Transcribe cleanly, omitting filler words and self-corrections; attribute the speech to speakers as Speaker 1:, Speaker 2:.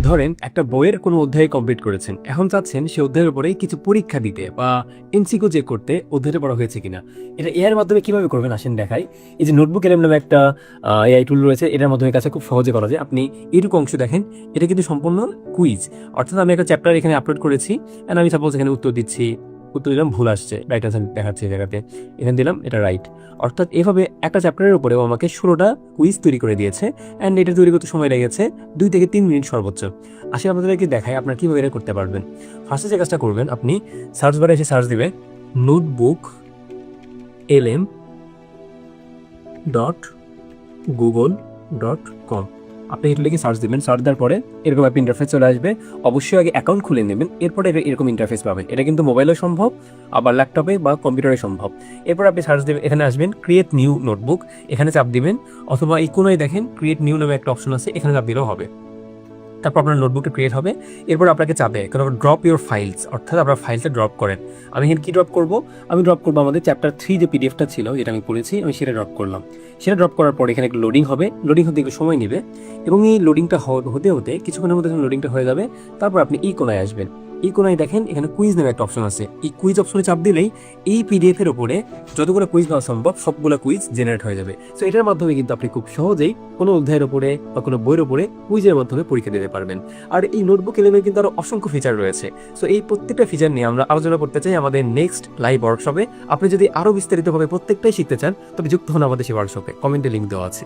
Speaker 1: ধরেন একটা বইয়ের কোনো অধ্যায় কমপ্লিট করেছেন, এখন চাচ্ছেন সে অধ্যায়ের উপরে কিছু পরীক্ষা দিতে বা এমসিকিউ চেক করতে অধ্যায়টা পড়া হয়েছে কিনা। এটা এআইয়ের মাধ্যমে কিভাবে করবেন আসেন দেখাই। এই যে নোটবুক এলএম নামে একটা এআই টুল রয়েছে, এটার মাধ্যমে কাছে খুব সহজে করা যায়। আপনি এইটুকু অংশ দেখেন, এটা কিন্তু সম্পূর্ণ কুইজ, অর্থাৎ আমি একটা চ্যাপ্টার এখানে আপলোড করেছি এন্ড আমি সাপোজ এখানে উত্তর দিচ্ছি, উত্তর দিলাম ভুল আসছে, রাইট আনসার দেখাচ্ছে এই জায়গাতে, এখানে দিলাম এটা রাইট। অর্থাৎ এভাবে একটা চ্যাপ্টারের উপরেও আমাকে 16টা কুইজ তৈরি করে দিয়েছে অ্যান্ড এটা তৈরি করতে সময় লেগেছে 2 থেকে 3 মিনিট সর্বোচ্চ। আসলে আপনাদেরকে দেখায় আপনারা কীভাবে এটা করতে পারবেন। ফার্স্টে যে কাজটা করবেন, আপনি সার্চ বারে এসে সার্চ দিবে নোটবুক এলএম .google.com। আপনি এটা লিখে সার্চ দিবেন, সার্চ দেওয়ার পরে এরকম একটা ইন্টারফেস চলে আসবে। অবশ্যই আগে অ্যাকাউন্ট খুলে নেবেন, এরপরে এরকম ইন্টারফেস পাবেন। এটা কিন্তু মোবাইলেও সম্ভব, আবার ল্যাপটপে বা কম্পিউটারে সম্ভব। এরপর আপনি সার্চ দেবেন, এখানে আসবেন ক্রিয়েট নিউ নোটবুক, এখানে চাপ দিবেন, অথবা এই কোনায় দেখেন ক্রিয়েট নিউ নামে একটা অপশন আছে, এখানে চাপ দিলেও হবে। তারপর আপনার নোটবুকটা ক্রিয়েট হবে। এরপর আপনাকে চাবে ড্রপ ইউর ফাইলস, অর্থাৎ আপনার ফাইলটা ড্রপ করেন। আমি এখানে কি ড্রপ করব? আমি ড্রপ করবো আমাদের চ্যাপ্টার 3 যে পিডিএফটা ছিল, যেটা আমি পড়েছি, আমি সেটা ড্রপ করলাম। সেটা ড্রপ করার পর এখানে একটু লোডিং হবে, লোডিং হতে একটু সময় নেবে এবং এই লোডিংটা হতে হতে কিছুক্ষণের মধ্যে লোডিংটা হয়ে যাবে। তারপর আপনি এই কোনায় আসবেন, এই কোনায় দেখেন এখানে কুইজ নামে একটা অপশন আছে। এই কুইজ অপশনে চাপ দিলেই এই পিডিএফ এর উপরে যতগুলো কুইজ নেওয়া সম্ভব সবগুলো কুইজ জেনারেট হয়ে যাবে। সো এটার মাধ্যমে কিন্তু আপনি খুব সহজেই কোনো অধ্যায়ের উপরে বা কোনো বইয়ের উপরে কুইজের মাধ্যমে পরীক্ষা দিতে পারবেন। আর এই নোটবুক এলএমের কিন্তু আরো অসংখ্য ফিচার রয়েছে। সো এই প্রত্যেকটা ফিচার নিয়ে আমরা আলোচনা করতে চাই আমাদের নেক্সট লাইভ ওয়ার্কশপে। আপনি যদি আরো বিস্তারিতভাবে প্রত্যেকটাই শিখতে চান, তবে যুক্ত হন আমাদের সেই ওয়ার্কশপে, কমেন্টে লিঙ্ক দেওয়া আছে।